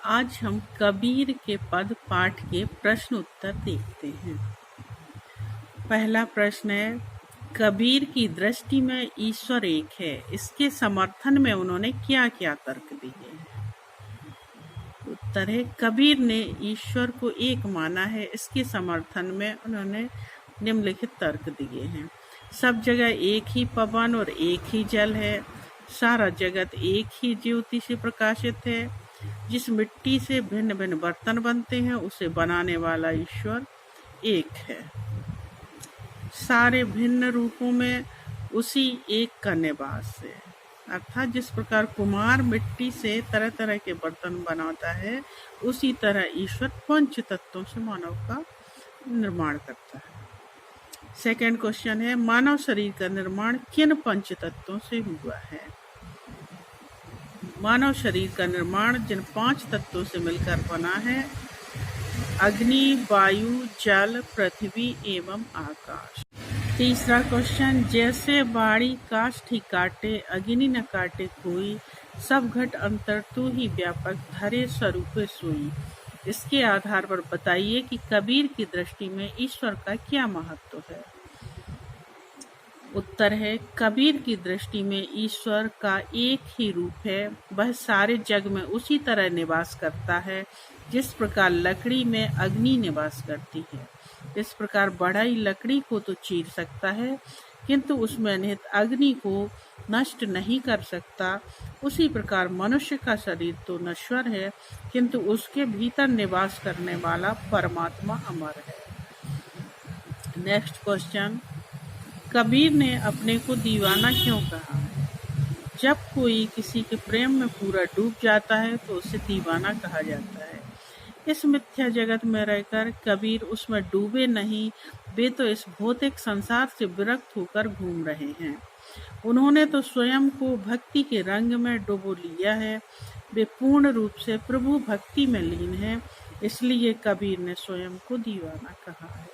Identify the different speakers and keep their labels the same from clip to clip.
Speaker 1: आज हम कबीर के पद पाठ के प्रश्न उत्तर देखते हैं। पहला प्रश्न है, कबीर की दृष्टि में ईश्वर एक है, इसके समर्थन में उन्होंने क्या क्या तर्क दिए हैं? उत्तर है, कबीर ने ईश्वर को एक माना है, इसके समर्थन में उन्होंने निम्नलिखित तर्क दिए हैं। सब जगह एक ही पवन और एक ही जल है, सारा जगत एक ही ज्योति से प्रकाशित है, जिस मिट्टी से भिन्न भिन्न बर्तन बनते हैं उसे बनाने वाला ईश्वर एक है। सारे भिन्न रूपों में उसी एक का निवास है। अर्थात जिस प्रकार कुम्हार मिट्टी से तरह तरह के बर्तन बनाता है, उसी तरह ईश्वर पंच तत्वों से मानव का निर्माण करता है। सेकंड क्वेश्चन है, मानव शरीर का निर्माण किन पंच तत्वों से हुआ है? मानव शरीर का निर्माण जिन 5 तत्वों से मिलकर बना है, अग्नि, वायु, जल, पृथ्वी एवं आकाश। तीसरा क्वेश्चन, जैसे बाड़ी काष्ठ ही काटे, अग्नि न काटे कोई, सब घट अंतर तू ही व्यापक, धरे स्वरूपे सोई। इसके आधार पर बताइए कि कबीर की दृष्टि में ईश्वर का क्या महत्व है? उत्तर है, कबीर की दृष्टि में ईश्वर का एक ही रूप है। वह सारे जग में उसी तरह निवास करता है जिस प्रकार लकड़ी में अग्नि निवास करती है। इस प्रकार बढ़ई लकड़ी को तो चीर सकता है, किंतु उसमें निहित अग्नि को नष्ट नहीं कर सकता। उसी प्रकार मनुष्य का शरीर तो नश्वर है, किंतु उसके भीतर निवास करने वाला परमात्मा अमर है। नेक्स्ट क्वेश्चन, कबीर ने अपने को दीवाना क्यों कहा? जब कोई किसी के प्रेम में पूरा डूब जाता है तो उसे दीवाना कहा जाता है। इस मिथ्या जगत में रहकर कबीर उसमें डूबे नहीं, वे तो इस भौतिक संसार से विरक्त होकर घूम रहे हैं। उन्होंने तो स्वयं को भक्ति के रंग में डुबो लिया है। वे पूर्ण रूप से प्रभु भक्ति में लीन हैं, इसलिए कबीर ने स्वयं को दीवाना कहा है।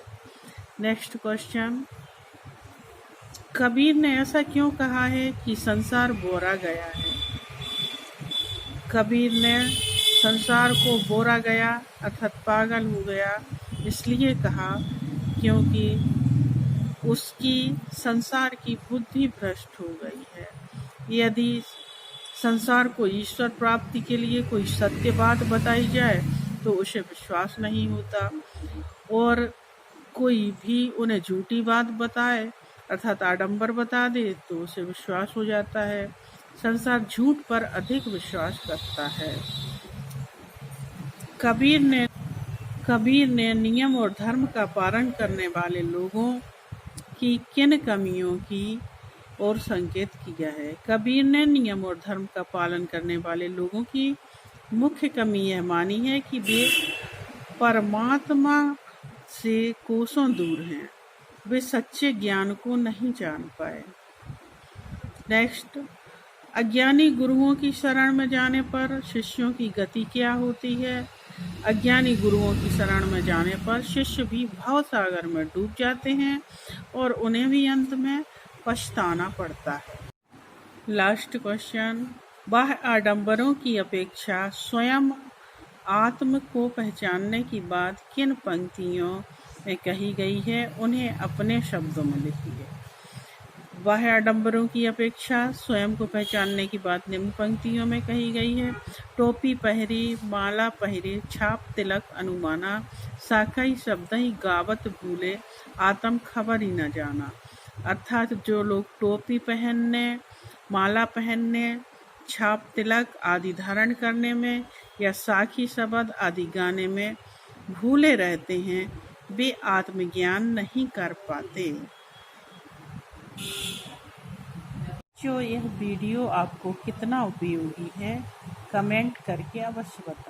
Speaker 1: नेक्स्ट क्वेश्चन, कबीर ने ऐसा क्यों कहा है कि संसार बोरा गया है? कबीर ने संसार को बोरा गया अर्थात पागल हो गया इसलिए कहा क्योंकि उसकी संसार की बुद्धि भ्रष्ट हो गई है। यदि संसार को ईश्वर प्राप्ति के लिए कोई सत्य बात बताई जाए तो उसे विश्वास नहीं होता, और कोई भी उन्हें झूठी बात बताए अर्थात आडंबर बता दे तो उसे विश्वास हो जाता है। संसार झूठ पर अधिक विश्वास करता है। कबीर ने नियम और धर्म का पालन करने वाले लोगों की किन कमियों की ओर संकेत किया है? कबीर ने नियम और धर्म का पालन करने वाले लोगों की मुख्य कमी यह मानी है कि वे परमात्मा से कोसों दूर हैं, वे सच्चे ज्ञान को नहीं जान पाए। नेक्स्ट, अज्ञानी गुरुओं की शरण में जाने पर शिष्यों की गति क्या होती है? अज्ञानी गुरुओं की शरण में जाने पर शिष्य भी भव सागर में डूब जाते हैं और उन्हें भी अंत में पछताना पड़ता है। लास्ट क्वेश्चन, बाह्य आडंबरों की अपेक्षा स्वयं आत्म को पहचानने की बात किन पंक्तियों में कही गई है? उन्हें अपने शब्दों में लिखिए। बाह्य आडंबरों की अपेक्षा स्वयं को पहचानने की बात निम्न पंक्तियों में कही गई है। टोपी पहरी, माला पहरी, छाप तिलक अनुमाना, साखई शब्द ही गावत भूले, आत्म खबर ही न जाना। अर्थात जो लोग टोपी पहनने, माला पहनने, छाप तिलक आदि धारण करने में या साखी शब्द आदि गाने में भूले रहते हैं, वे आत्मज्ञान नहीं कर पाते। जो यह वीडियो आपको कितना उपयोगी है, कमेंट करके अवश्य बताएं।